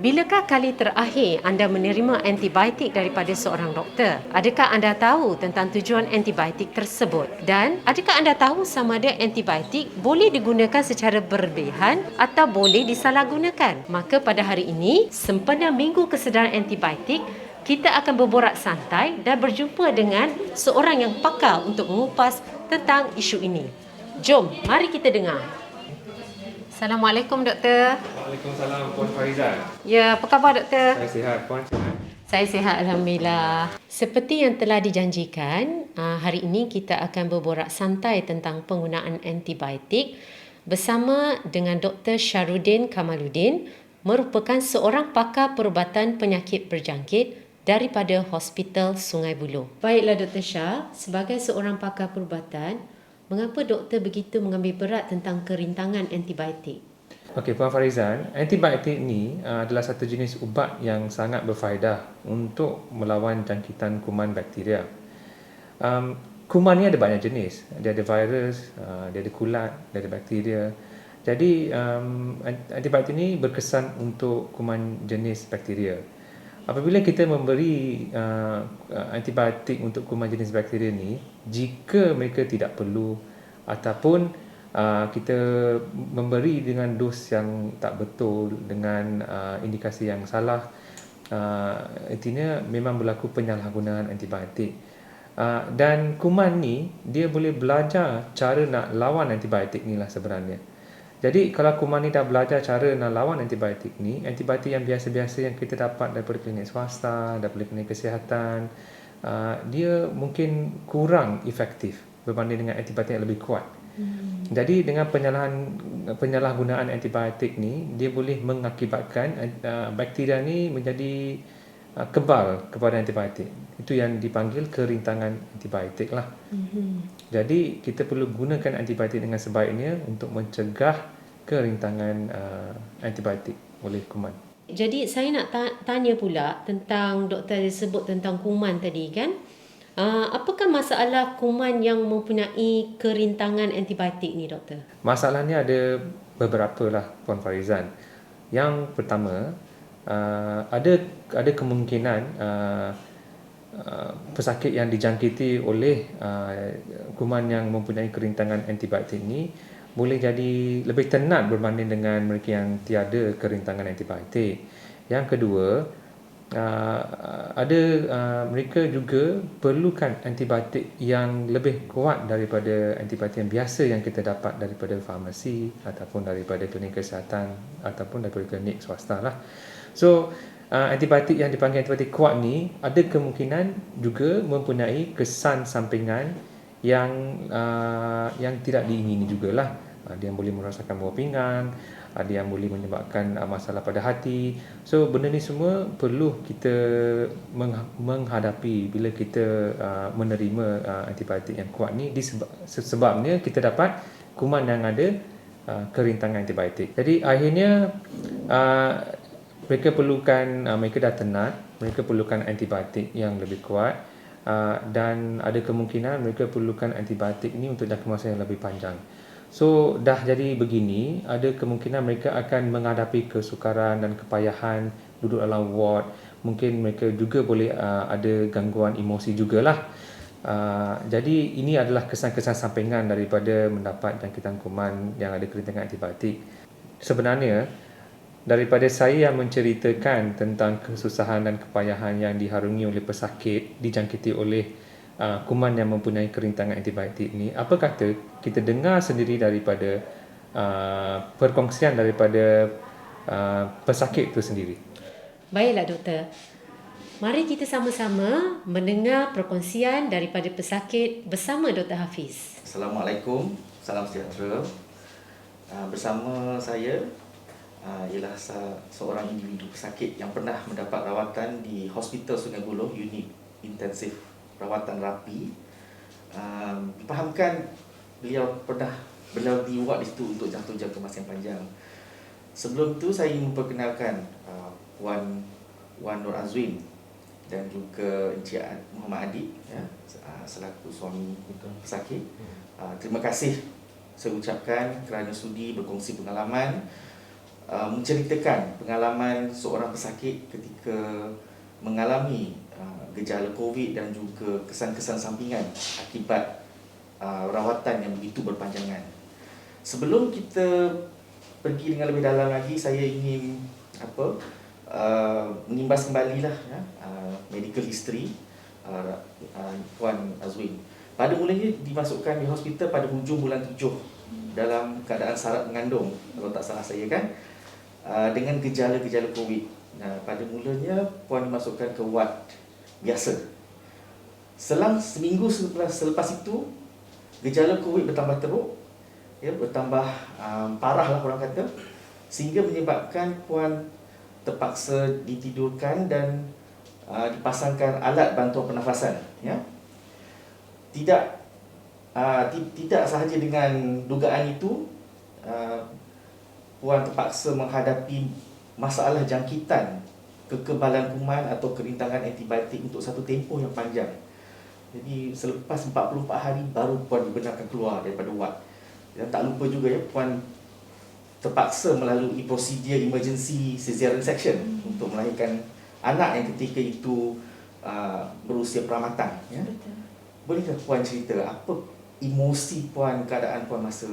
Bilakah kali terakhir anda menerima antibiotik daripada seorang doktor? Adakah anda tahu tentang tujuan antibiotik tersebut? Dan adakah anda tahu sama ada antibiotik boleh digunakan secara berlebihan atau boleh disalahgunakan? Maka pada hari ini, sempena Minggu Kesedaran Antibiotik, kita akan berborak santai dan berjumpa dengan seorang yang pakar untuk mengupas tentang isu ini. Jom, mari kita dengar. Assalamualaikum, Doktor. Waalaikumsalam, Puan Farizan. Ya, apa khabar, Doktor? Saya sihat, Puan sihat. Saya sihat, Alhamdulillah. Seperti yang telah dijanjikan, hari ini kita akan berborak santai tentang penggunaan antibiotik bersama dengan Dr. Syahrudin Kamaluddin, merupakan seorang pakar perubatan penyakit berjangkit daripada Hospital Sungai Buloh. Baiklah, Dr. Shah, sebagai seorang pakar perubatan, mengapa doktor begitu mengambil berat tentang kerintangan antibiotik? Okey, Puan Farizan, antibiotik ni adalah satu jenis ubat yang sangat berfaedah untuk melawan jangkitan kuman bakteria. Kuman ni ada banyak jenis. Dia ada virus, dia ada kulat, dia ada bakteria. Jadi, antibiotik ni berkesan untuk kuman jenis bakteria. Apabila kita memberi antibiotik untuk kuman jenis bakteria ni, jika mereka tidak perlu ataupun kita memberi dengan dos yang tak betul, dengan indikasi yang salah, artinya memang berlaku penyalahgunaan antibiotik. Dan kuman ni dia boleh belajar cara nak lawan antibiotik ni lah sebenarnya. Jadi kalau kuman ni dah belajar cara nak lawan antibiotik ni, antibiotik yang biasa-biasa yang kita dapat daripada klinik swasta, daripada klinik kesihatan, dia mungkin kurang efektif berbanding dengan antibiotik yang lebih kuat. Jadi dengan penyalahgunaan antibiotik ni, dia boleh mengakibatkan bakteria ni menjadi kebal kepada antibiotik. Itu yang dipanggil kerintangan antibiotik lah. Jadi kita perlu gunakan antibiotik dengan sebaiknya untuk mencegah kerintangan antibiotik oleh kuman. Jadi saya nak tanya pula tentang doktor sebut tentang kuman tadi kan. Apakah masalah kuman yang mempunyai kerintangan antibiotik ni, doktor? Masalahnya ada beberapa lah, Puan Farizan. Yang pertama, ada kemungkinan pesakit yang dijangkiti oleh kuman yang mempunyai kerintangan antibiotik ni boleh jadi lebih tenat berbanding dengan mereka yang tiada kerintangan antibiotik. Yang kedua, mereka juga perlukan antibiotik yang lebih kuat daripada antibiotik yang biasa yang kita dapat daripada farmasi ataupun daripada klinik kesihatan ataupun daripada klinik swasta lah. So, antibiotik yang dipanggil antibiotik kuat ni ada kemungkinan juga mempunyai kesan sampingan yang tidak diingini jugalah. Ada yang boleh merasakan buah pinggang, ada yang boleh menyebabkan masalah pada hati. So benda ni semua perlu kita menghadapi bila kita menerima antibiotik yang kuat ni, sebabnya kita dapat kuman yang ada kerintangan antibiotik. Jadi akhirnya mereka dah tenat, mereka perlukan antibiotik yang lebih kuat, dan ada kemungkinan mereka perlukan antibiotik ni untuk jangka masa yang lebih panjang. So dah jadi begini, ada kemungkinan mereka akan menghadapi kesukaran dan kepayahan duduk dalam ward. Mungkin mereka juga boleh ada gangguan emosi jugalah. Jadi ini adalah kesan-kesan sampingan daripada mendapat jangkitan kuman yang ada kerintangan antibiotik. Sebenarnya daripada saya yang menceritakan tentang kesusahan dan kepayahan yang diharungi oleh pesakit dijangkiti oleh kuman yang mempunyai kerintangan antibiotik ni, apa kata kita dengar sendiri daripada perkongsian daripada pesakit itu sendiri. Baiklah, doktor. Mari kita sama-sama mendengar perkongsian daripada pesakit bersama Dr. Hafiz. Assalamualaikum, salam sejahtera. Bersama saya ialah seorang individu pesakit yang pernah mendapat rawatan di Hospital Sungai Buloh, unit intensif rawatan rapi. Dipahamkan beliau di ward di situ untuk jangka masa yang panjang. Sebelum tu saya ingin memperkenalkan Wan Nur Azwin dan juga Encik Muhammad Adik, ya, selaku suami pesakit. Terima kasih saya ucapkan kerana sudi berkongsi pengalaman menceritakan pengalaman seorang pesakit ketika mengalami gejala COVID dan juga kesan-kesan sampingan akibat rawatan yang begitu berpanjangan. Sebelum kita pergi dengan lebih dalam lagi, saya ingin mengimbas kembali lah medical history Puan Azwin. Pada mulanya dimasukkan di hospital pada hujung bulan 7 dalam keadaan syarat mengandung, kalau tak salah saya kan, dengan gejala-gejala COVID. Pada mulanya Puan dimasukkan ke ward biasa. Selang seminggu selepas itu, gejala COVID bertambah teruk, bertambah parah lah orang kata, sehingga menyebabkan Puan terpaksa ditidurkan dan dipasangkan alat bantuan pernafasan. Tidak sahaja dengan dugaan itu, Puan terpaksa menghadapi masalah jangkitan kekebalan kuman atau kerintangan antibiotik untuk satu tempoh yang panjang. Jadi selepas 44 hari baru Puan dibenarkan keluar daripada ward. Dan tak lupa juga Puan terpaksa melalui prosedur emergency cesarean section untuk melahirkan anak yang ketika itu berusia pramatang. Betul. Bolehkah Puan cerita apa emosi Puan, keadaan Puan masa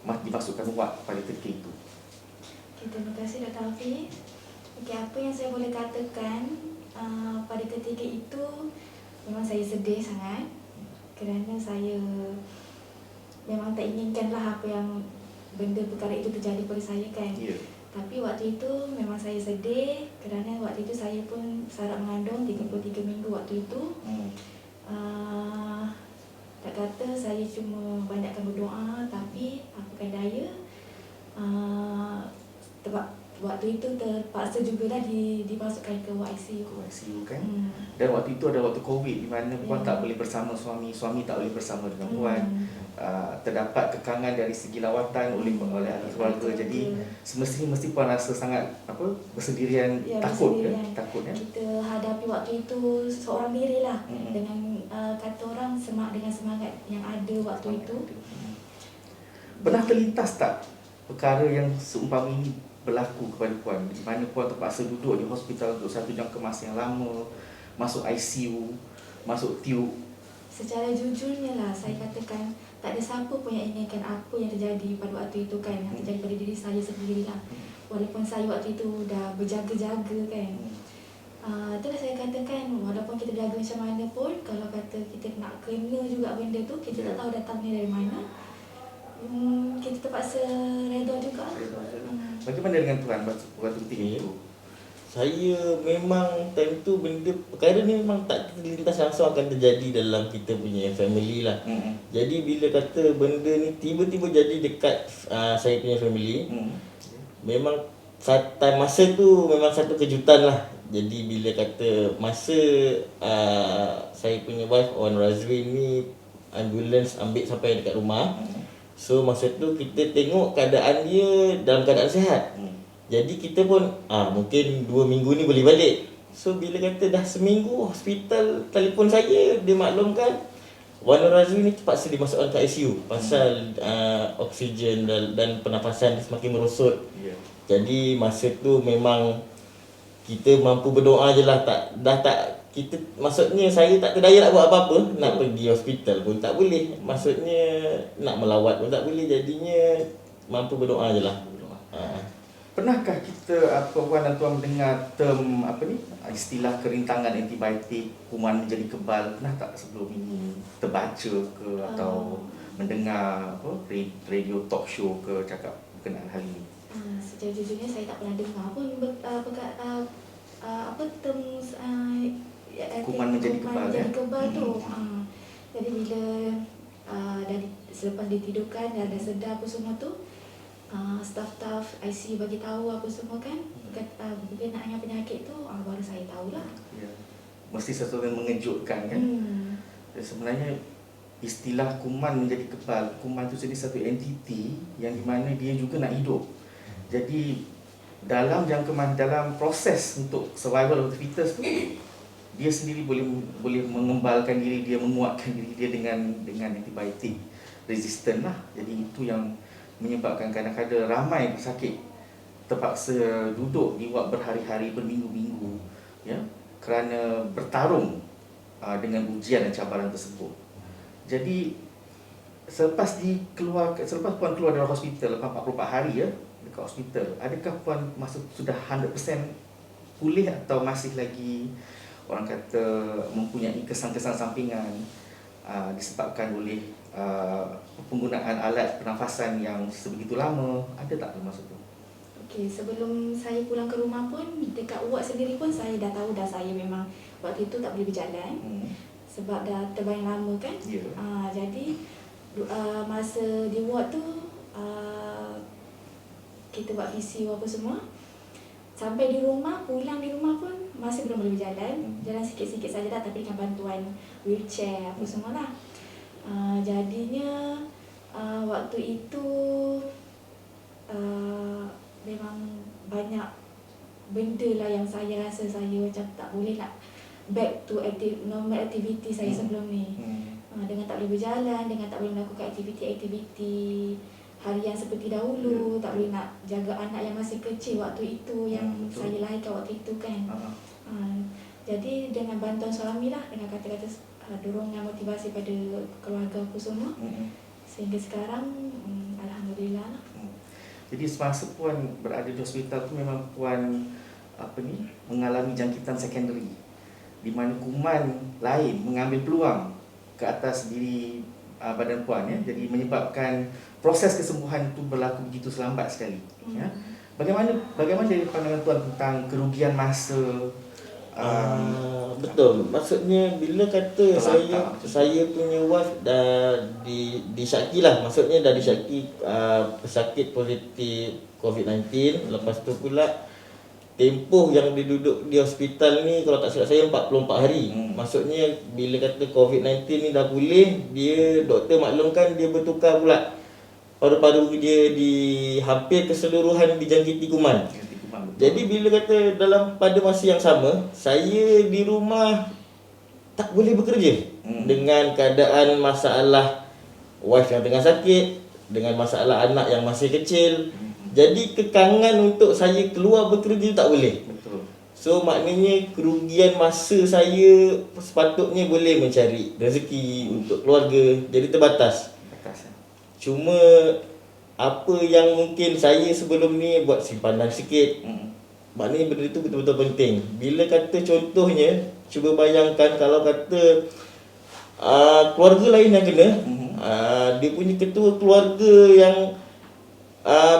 dimasukkan ward pada ketika itu? Okay, terima kasih Dr. Hafiz. Okay, apa yang saya boleh katakan pada ketika itu, memang saya sedih sangat kerana saya memang tak inginkanlah apa yang benda perkara itu terjadi pada saya kan. Ya. Tapi waktu itu memang saya sedih kerana waktu itu saya pun syarat mengandung 33 minggu waktu itu. Tak kata saya cuma banyakkan berdoa, tapi apakan daya, waktu itu terpaksa jugalah dimasukkan ke ICU. ICU kan. Dan waktu itu ada waktu COVID di mana Puan tak boleh bersama suami tak boleh bersama dengan Puan. Terdapat kekangan dari segi lawatan oleh ahli keluarga. Jadi semestinya Puan rasa sangat bersendirian, takut bersendirian. Takut Kita hadapi waktu itu seorang diri lah, dengan kata orang dengan semangat yang ada waktu itu. Pernah terlintas tak perkara yang seumpama ini berlaku kepada Puan, di mana Puan terpaksa duduk di hospital untuk satu jangka masa yang lama, masuk ICU, masuk tube? Secara jujurnya lah, saya katakan tak ada siapa pun yang inginkan apa yang terjadi pada waktu itu kan, yang terjadi pada diri saya sendiri lah. Walaupun saya waktu itu dah berjaga-jaga kan. Itulah saya katakan, walaupun kita jaga macam mana pun, kalau kata kita nak kena juga benda tu, kita tak tahu datangnya dari mana, kita terpaksa reda juga. Bagaimana dengan Tuan waktu ketika itu? Saya memang time tu perkara ni memang tak terlintas langsung akan terjadi dalam kita punya family lah. Jadi bila kata benda ni tiba-tiba jadi dekat saya punya family, memang masa tu memang satu kejutan lah. Jadi bila kata masa saya punya wife Wan Razwin ni ambulans ambil sampai dekat rumah, so masa tu kita tengok keadaan dia dalam keadaan sihat. Jadi kita pun mungkin 2 minggu ni boleh balik. So bila kata dah seminggu hospital telefon saya, dia maklumkan Wan Razwin ni terpaksa dimasukkan ke ICU pasal oksigen dan pernafasan semakin merosot. Jadi masa tu memang kita mampu berdoa je lah, kita maksudnya saya tak terdaya nak buat apa-apa, nak pergi hospital pun tak boleh, maksudnya nak melawat pun tak boleh, jadinya mampu berdoa je lah. Pernahkah kita Puan dan Tuan mendengar term istilah kerintangan antibiotik, kuman menjadi kebal? Pernah tak sebelum ini terbaca ke atau mendengar radio talk show ke cakap berkenaan hal ini? Secara jujurnya saya tak pernah dengar pun term kuman menjadi kebal tu. Jadi bila selepas ditidurkan dan dah sedar apa semua tu, staff ICU bagi tahu apa semua kan, berkenaan dengan penyakit tu, baru saya tahulah. Ya. Mesti sesuatu yang mengejutkan kan. Sebenarnya istilah kuman menjadi kebal, kuman tu jadi satu entiti yang di mana dia juga nak hidup. Jadi dalam proses untuk survival of the fittest tu, dia sendiri boleh mengembalkan diri dia, menguatkan diri dia dengan antibiotik resistant lah. Jadi itu yang menyebabkan kadang-kadang ramai pesakit terpaksa duduk di ward berhari-hari, berminggu-minggu, ya, kerana bertarung dengan ujian dan cabaran tersebut. Jadi selepas puan keluar dari hospital lepas 44 hari ya dekat hospital, adakah puan sudah 100% pulih atau masih lagi orang kata mempunyai kesan-kesan sampingan disebabkan oleh penggunaan alat pernafasan yang sebegitu lama? Ada tak masa tu? Okey, sebelum saya pulang ke rumah pun, dekat ward sendiri pun saya dah tahu dah saya memang waktu itu tak boleh berjalan. Sebab dah terbayang lama kan. Yeah. Jadi masa di ward tu kita buat visio apa semua. Sampai di rumah, pulang di rumah pun masih belum boleh berjalan. Jalan sikit-sikit saja dah, tapi dengan bantuan wheelchair apa semualah. Jadinya waktu itu memang banyak benda lah yang saya rasa saya macam tak boleh nak back to normal activity saya sebelum ni. Dengan tak boleh berjalan, dengan tak boleh melakukan aktiviti-aktiviti harian seperti dahulu, tak boleh nak jaga anak yang masih kecil waktu itu yang saya lahirkan waktu itu kan. Jadi dengan bantuan suami lah, dengan kata-kata dorongan motivasi pada keluarga aku semua, sehingga sekarang alhamdulillah lah. Jadi semasa puan berada di hospital tu memang puan mengalami jangkitan sekondari di mana kuman lain mengambil peluang ke atas diri badan puan ya. Jadi menyebabkan proses kesembuhan itu berlaku begitu selambat sekali ya. Bagaimana dari pandangan tuan tentang kerugian masa? Betul. Maksudnya bila kata saya punya wife dah disyaki lah, maksudnya dah disyaki pesakit positif COVID-19. Lepas tu pula tempoh yang dia duduk di hospital ni kalau tak silap saya 44 hari. Maksudnya bila kata COVID-19 ni dah pulih, dia doktor maklumkan dia bertukar pula paru-paru dia di hampir keseluruhan dijangkiti kuman. Jadi bila kata pada masa yang sama, saya di rumah tak boleh bekerja dengan keadaan masalah wife yang tengah sakit, dengan masalah anak yang masih kecil. Jadi kekangan untuk saya keluar bekerja tak boleh. Betul. So maknanya kerugian masa saya sepatutnya boleh mencari rezeki untuk keluarga jadi terbatas. Cuma apa yang mungkin saya sebelum ni buat simpanan sikit. Maknanya benda itu betul-betul penting. Bila kata contohnya, cuba bayangkan kalau kata keluarga lain yang kena, dia punya ketua keluarga yang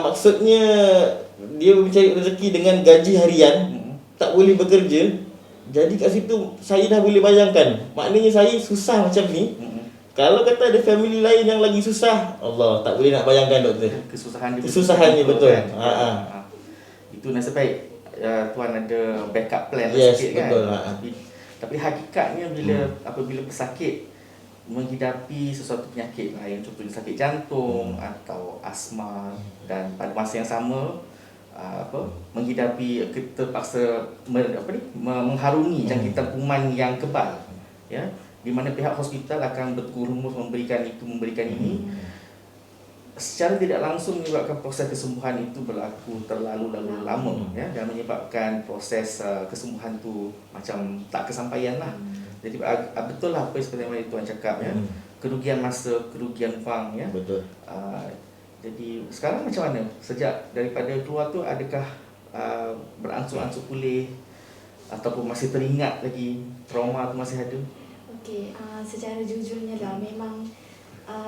maksudnya dia mencari rezeki dengan gaji harian, tak boleh bekerja. Jadi kat situ saya dah boleh bayangkan. Maknanya saya susah macam ni. Kalau kata ada family lain yang lagi susah, Allah tak boleh nak bayangkan doktor. Kesusahannya betul. Itu nasib baik tuan ada backup plan sikit kan. Betul. Tapi hakikatnya apabila pesakit menghidapi sesuatu penyakit lain, contohnya sakit jantung atau asma, dan pada masa yang sama menghidapi terpaksa mengharungi jangkitan kuman yang kebal ya, di mana pihak hospital akan berkurumus memberikan ini, secara tidak langsung menyebabkan proses kesembuhan itu berlaku terlalu lama ya, dan menyebabkan proses kesembuhan itu macam tak kesampaian lah. Jadi betul lah apa seperti yang tuan cakap ya, kerugian masa, kerugian wang ya. Betul. Jadi sekarang macam mana? Sejak daripada keluar tu, adakah berangsur-angsur pulih ataupun masih teringat lagi trauma tu masih ada? Okey, secara jujurnya lah memang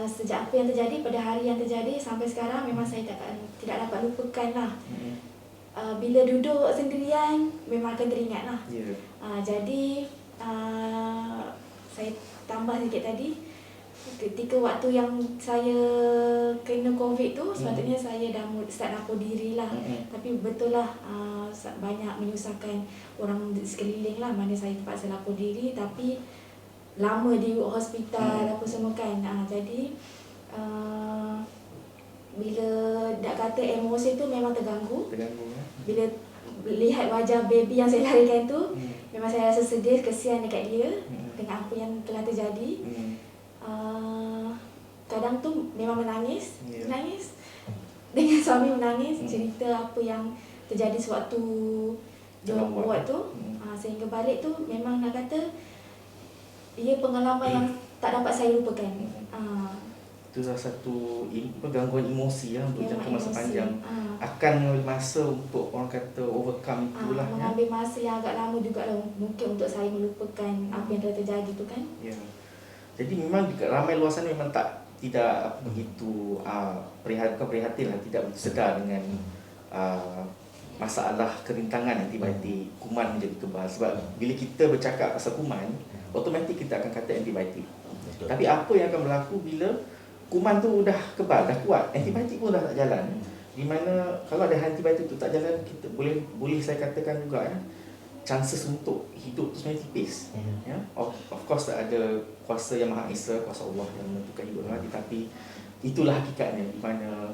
sejak apa yang terjadi pada hari yang terjadi sampai sekarang memang saya tidak dapat lupakan lah. Bila duduk sendirian memang akan teringat lah. Jadi saya tambah sikit tadi, ketika waktu yang saya kena COVID tu, sepatutnya saya dah start lapor diri lah. Tapi betul lah banyak menyusahkan orang di sekeliling lah, mana saya terpaksa lapor diri tapi lama di hospital apa semua kan. Jadi bila nak kata emosi tu memang terganggu. Bila lihat wajah baby yang saya larikan tu, memang saya rasa sedih, kesian dekat dia dengan apa yang telah terjadi. Kadang tu memang menangis dengan suami menangis cerita apa yang terjadi sewaktu Dalam jual ward tu. Sehingga balik tu memang nak kata ia pengalaman yang tak dapat saya lupakan. Itu salah satu gangguan emosi untuk Memang jangka masa emosi. panjang. Akan mengambil masa untuk orang kata overcome itulah ya. Mengambil masa yang agak lama juga lah mungkin untuk saya melupakan apa yang telah terjadi tu kan. Ya. Jadi memang ramai luar sana memang tidak begitu prihatin lah, tidak begitu sedar dengan masalah kerintangan antibiotik, kuman menjadi kebal. Sebab bila kita bercakap pasal kuman, automatik kita akan kata antibiotik. Tapi apa yang akan berlaku bila kuman tu dah kebal, dah kuat, antibiotik pun dah tak jalan. Di mana kalau ada antibiotik tu tak jalan, kita boleh saya katakan juga ya, chances untuk hidup tu sebenarnya tipis. Ya. Of course ada kuasa yang Maha Esa, kuasa Allah yang menentukan hidup orang mati, tapi itulah hakikatnya di mana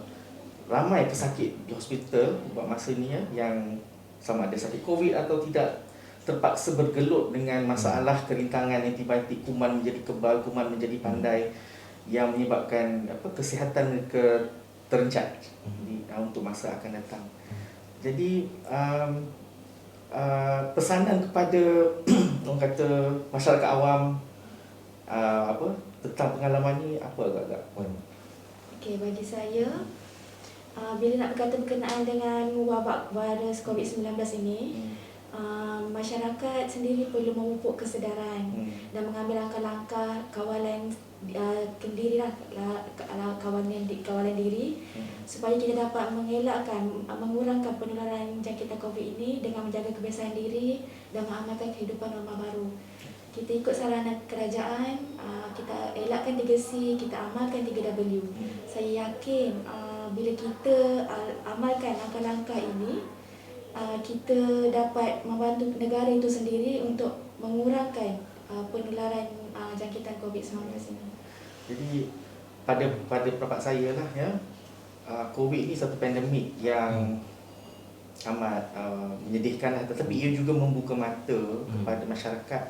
ramai pesakit di hospital buat masa ni ya, yang sama ada sakit COVID atau tidak terpaksa bergelut dengan masalah kerintangan antibiotik, kuman menjadi kebal, kuman menjadi pandai, yang menyebabkan kesihatan mereka terencat untuk masa akan datang. Jadi pesanan kepada orang kata masyarakat awam tentang pengalaman ni apa agak-agak? Okey, bagi saya bila nak berkata berkenaan dengan wabak virus COVID-19 ini, masyarakat sendiri perlu memupuk kesedaran dan mengambil langkah-langkah kawalan kawalan diri supaya kita dapat mengurangkan penularan jangkitan COVID ini dengan menjaga kebiasaan diri dan mengamalkan kehidupan normal baru. Kita ikut saranan kerajaan, kita elakkan 3C, kita amalkan 3W. Saya yakin bila kita amalkan langkah-langkah ini, kita dapat membantu negara itu sendiri untuk mengurangkan penularan jangkitan COVID-19 ini. Jadi pada pendapat saya lah ya, COVID ni satu pandemik yang amat menyedihkan lah, tetapi ia juga membuka mata kepada masyarakat,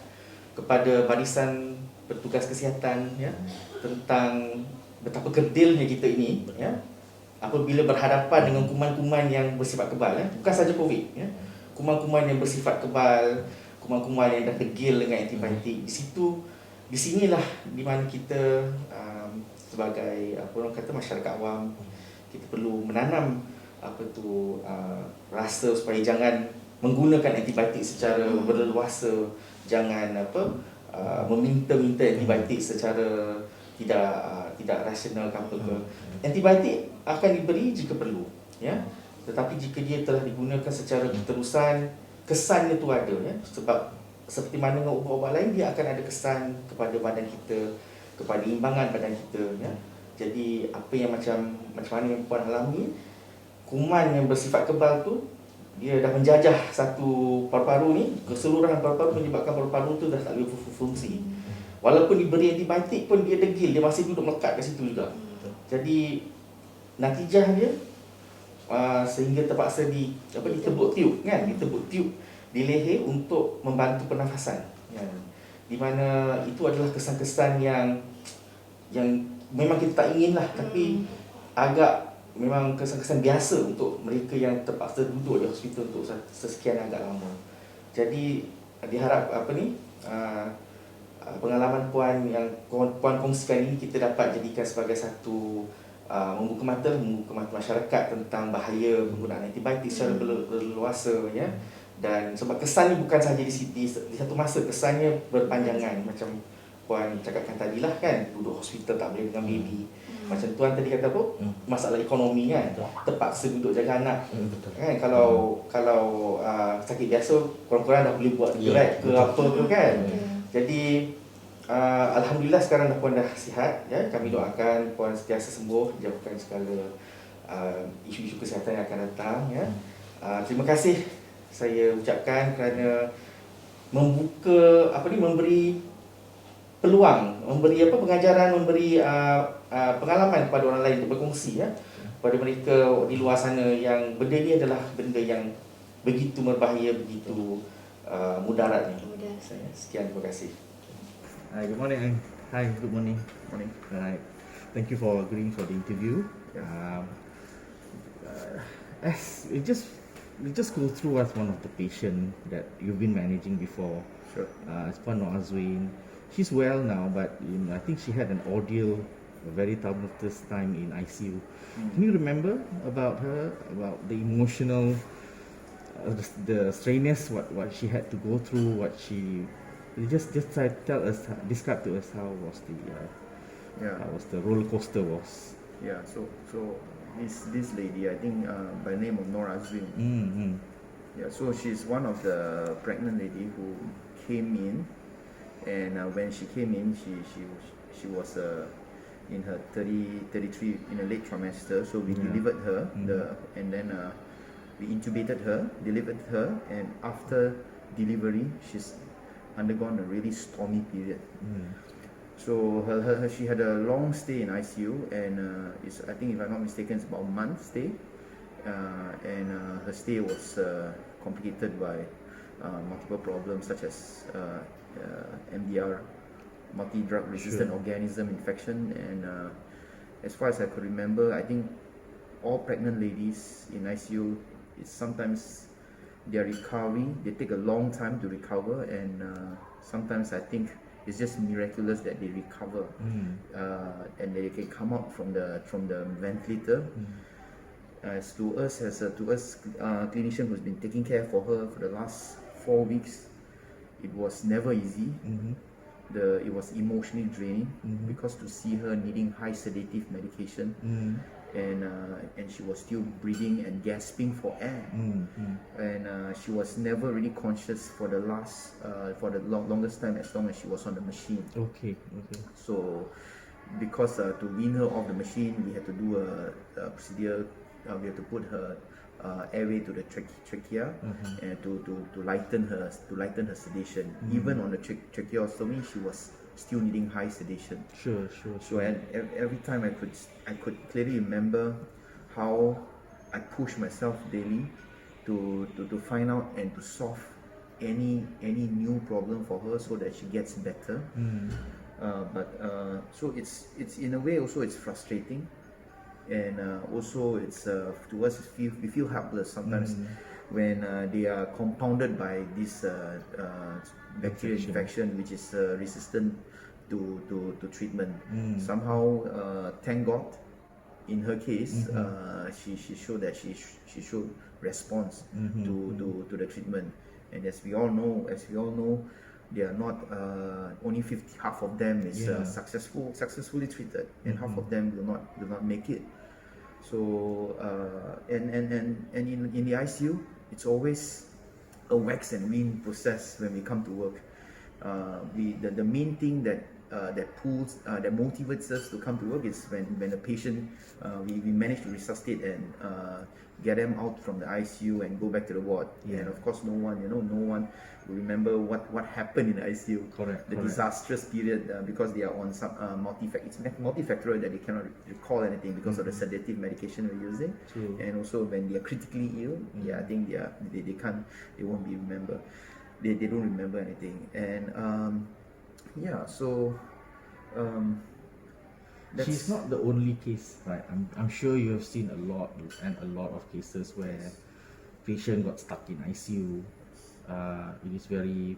kepada barisan petugas kesihatan ya, tentang betapa kerdilnya kita ini ya, apabila berhadapan dengan kuman-kuman yang bersifat kebal ya. Bukan saja COVID ya, kuman-kuman yang bersifat kebal, kuman-kuman yang dah degil dengan antibiotik. Di sinilah di mana kita sebagai orang kata masyarakat awam, kita perlu menanam rasa supaya jangan menggunakan antibiotik secara berleluasa, jangan meminta-minta antibiotik secara tidak rasional ke apa ke. Antibiotik akan diberi jika perlu ya, tetapi jika dia telah digunakan secara berterusan, kesannya tu ada ya. Sebab seperti mana dengan ubat-ubat lain, dia akan ada kesan kepada badan kita, kepada imbangan badan kita ya. Jadi apa yang macam mana yang puan alami, kuman yang bersifat kebal tu dia dah menjajah satu paru-paru ni, keseluruhan paru-paru, menyebabkan paru-paru tu dah tak boleh berfungsi. Walaupun diberi antibiotik pun dia degil, dia masih duduk melekat kat situ juga. Jadi natijah dia sehingga terpaksa ditebuk tiup kan, ditebuk tiup di leher untuk membantu pernafasan ya. Di mana itu adalah kesan-kesan yang memang kita tak ingin lah, tapi agak memang kesan-kesan biasa untuk mereka yang terpaksa duduk di hospital untuk sesekian agak lama. Jadi diharap pengalaman puan yang puan kongsikan ini kita dapat jadikan sebagai satu membuka mata masyarakat tentang bahaya penggunaan antibiotik secara berleluasa ya. Dan sebab kesannya bukan sahaja di satu masa, kesannya berpanjangan. Macam puan cakapkan tadilah kan, duduk hospital tak boleh dengan baby. Macam tuan tadi kata apa, masalah ekonomi kan, terpaksa duduk jaga anak kan. Kalau sakit biasa kurang-kurang dah boleh buat Grab ke apa ke kan. Jadi alhamdulillah sekarang puan dah sihat ya. Kami doakan puan sentiasa sembuh, dijauhkan segala isu-isu kesihatan yang akan datang ya. Terima kasih saya ucapkan kerana membuka memberi peluang, memberi pengajaran, memberi pengalaman kepada orang lain untuk berkongsi ya, kepada mereka di luar sana yang benda ni adalah benda yang begitu berbahaya, begitu mudaratnya. Sekian, terima kasih. Hi, good morning. Hi, good morning. Morning. Thank you for agreeing for the interview. as we just go through as one of the patient that you've been managing before. Sure. As per Nur Azwin, she's well now, but I think she had an ordeal, a very tumultuous time in ICU. Can you remember about her, about the emotional, the straightness, what she had to go through, what she just tell us, describe to us how was Yeah. how was the roller coaster was. Yeah, so this lady, I think by name of Nur Azwin. Mm-hmm. Yeah, so she's one of the pregnant lady who came in, and when she came in, she was in her 33 in a late trimester. So we delivered her, and then we intubated her, delivered her, and after delivery, she's undergone a really stormy period. So she had a long stay in ICU, and I think if I'm not mistaken, it's about a month stay, and her stay was complicated by multiple problems such as MDR, multi-drug resistant organism infection, and as far as I could remember, I think all pregnant ladies in ICU, it's sometimes their recovery, they take a long time to recover, and sometimes I think it's just miraculous that they recover and they can come out from the ventilator. As to us clinician who's been taking care for her for the last 4 weeks, it was never easy. It was emotionally draining because to see her needing high sedative medication, and she was still breathing and gasping for air, and she was never really conscious for the longest time, as long as she was on the machine. Okay. So because to wean her off the machine, we had to do a procedure. We had to put her airway to the trachea and to lighten her sedation. Even on the tracheostomy, she was still needing high sedation. Sure. So and every time I could clearly remember how I push myself daily to find out and to solve any new problem for her so that she gets better. So it's in a way also it's frustrating, and also it's to us we feel helpless sometimes when they are compounded by this bacterial infection which is resistant to treatment. Somehow, thank God, in her case, she showed that she showed response to the treatment, and as we all know, they are not only half of them is successfully treated, and half of them will not make it. So and in the ICU, it's always a wax and wane process when we come to work. The main thing that motivates us to come to work is when a patient we manage to resuscitate and get them out from the ICU and go back to the ward. And of course, no one will remember what happened in the ICU. Correct. Disastrous period because they are on some multifactorial that they cannot recall anything because of the sedative medication we're using. True. And also when they are critically ill, I think they won't be remember. They don't remember anything. And she's not the only case, right? I'm sure you have seen a lot of cases where patient got stuck in ICU. It is very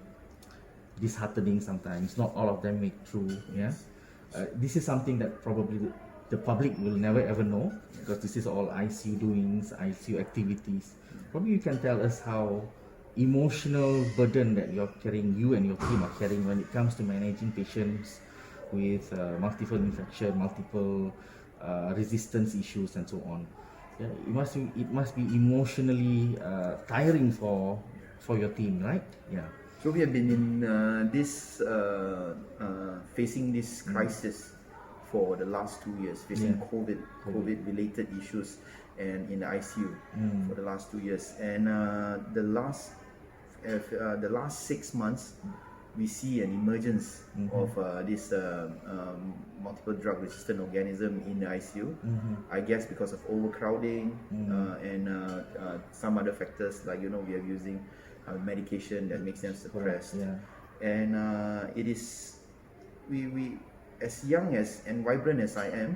disheartening sometimes. Not all of them make through. This is something that probably the public will never ever know, because this is all ICU doings, ICU activities. Probably you can tell us how emotional burden that you and your team are carrying when it comes to managing patients with multiple infection, multiple resistance issues, and so on. It must be emotionally tiring for your team, right? So we have been in facing this crisis for the last 2 years, facing COVID related issues, and in the ICU for the last 2 years. And the last 6 months, we see an emergence of this multiple drug resistant organism in the ICU. I guess because of overcrowding and some other factors, like we are using medication that makes them suppressed. And it is we as young as and vibrant as I am,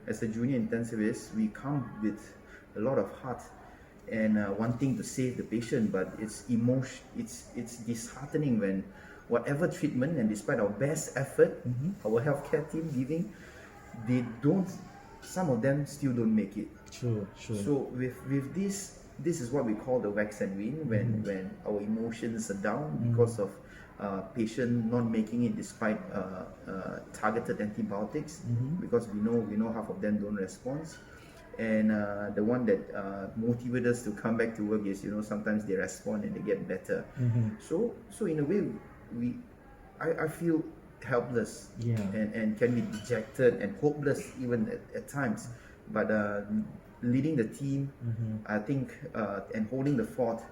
as a junior intensivist, we come with a lot of heart and wanting to save the patient, but it's it's disheartening when whatever treatment and despite our best effort, our healthcare team giving, they don't. Some of them still don't make it. Sure. So with this is what we call the wax and wane when our emotions are down because of patient not making it despite targeted antibiotics, because we know half of them don't respond. And the one that motivated us to come back to work is, sometimes they respond and they get better. So in a way, I feel helpless, Yeah. and can be dejected and hopeless even at times. But leading the team, I think, and holding the fort,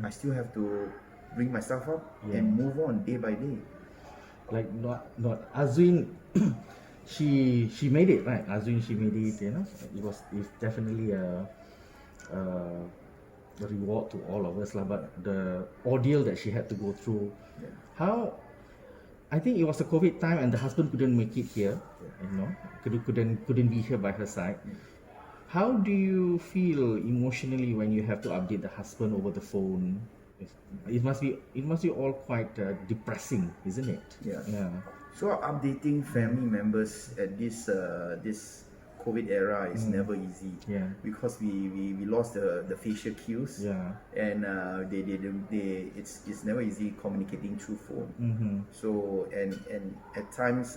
I still have to bring myself up and move on day by day. Like not Azwin, she made it, right? Azwin, she made it. It's definitely a reward to all of us lah. But the ordeal that she had to go through, how. I think it was a COVID time and the husband couldn't make it here, couldn't be here by her side. How do you feel emotionally when you have to update the husband over the phone? It must be all quite depressing, isn't it? Yeah. So updating family members at this COVID era is never easy. Yeah. Because we lost the facial cues. Yeah. And it's never easy communicating through phone. So and at times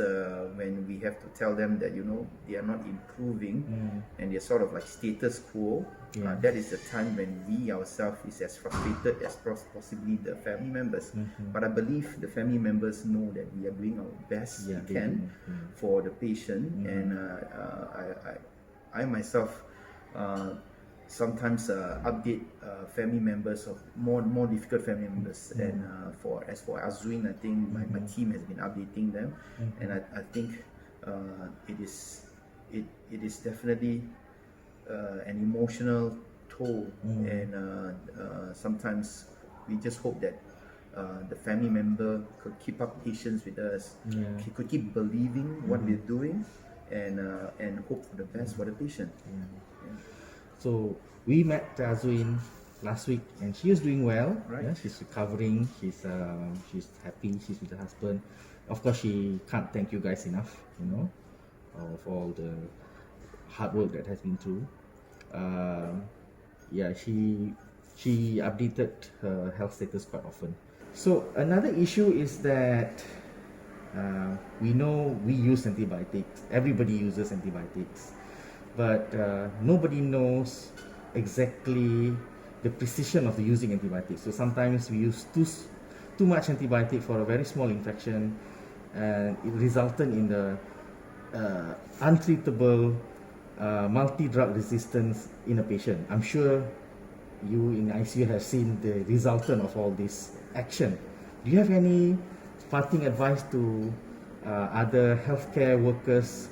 when we have to tell them that they are not improving and they're sort of like status quo, that is the time when we ourselves is as frustrated as possibly the family members. But I believe the family members know that we are doing our best we can for the patient, and I myself sometimes update family members of more difficult family members, and for Azwin, I think my team has been updating them, and I think it is definitely an emotional toll, and sometimes we just hope that the family member could keep up patience with us, he could keep believing what we're doing, and hope for the best for the patient. So we met Azwin last week, and she is doing well. Right. Yeah, she's recovering. She's happy. She's with her husband. Of course, she can't thank you guys enough. For all the hard work that has been through. She updated her health status quite often. So another issue is that we know we use antibiotics. Everybody uses antibiotics, but nobody knows exactly the precision of the using antibiotics. So sometimes we use too much antibiotic for a very small infection, and it resulted in the untreatable multi-drug resistance in a patient. I'm sure you in ICU have seen the resultant of all this action. Do you have any parting advice to other healthcare workers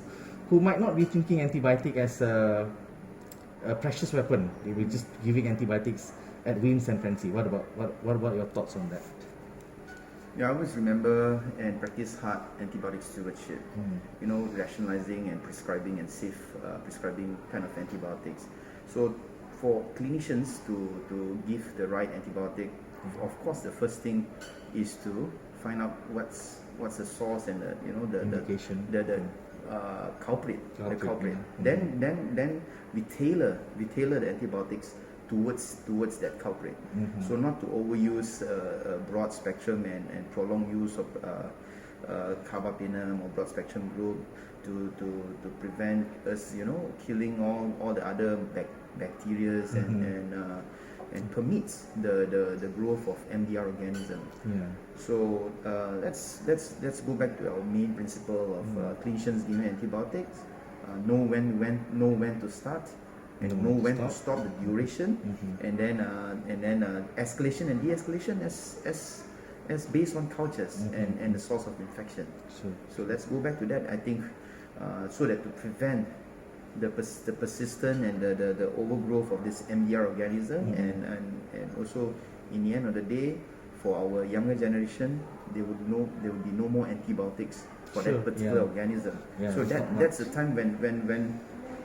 who might not be thinking antibiotic as a precious weapon? They were just giving antibiotics at whims and fancy. What about your thoughts on that? Yeah, I always remember and practice hard antibiotic stewardship. Rationalizing and prescribing and safe prescribing kind of antibiotics. So for clinicians to give the right antibiotic, of course the first thing is to find out what's the source and the Indication. the culprit. Then we tailor the antibiotics towards that culprit. So not to overuse a broad spectrum and prolonged use of carbapenem or broad spectrum group to prevent us killing all the other bacteria and permits the growth of MDR organism. So let's go back to our main principle of clinicians giving antibiotics. Know when to start, and know when to stop the duration, and then escalation and de-escalation as based on cultures and the source of infection. So let's go back to that. I think so that to prevent the persistent and the overgrowth of this MDR organism, and also in the end of the day, for our younger generation, there will be no more antibiotics for that particular organism. So that's the time when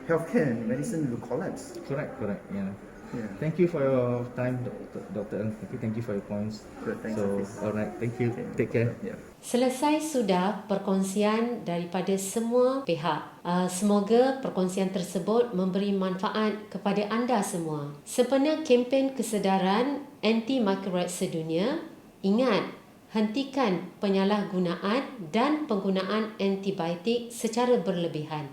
healthcare and medicine will collapse. Correct, yeah. Yeah. Thank you for your time, Dr. Ng. Thank you for your points. Good, thanks, So, Hafiz. alright, thank you. Take care. Yeah. Selesai sudah perkongsian daripada semua pihak. Semoga perkongsian tersebut memberi manfaat kepada anda semua. Sempena kempen kesedaran anti-microrat sedunia, ingat, hentikan penyalahgunaan dan penggunaan antibiotik secara berlebihan.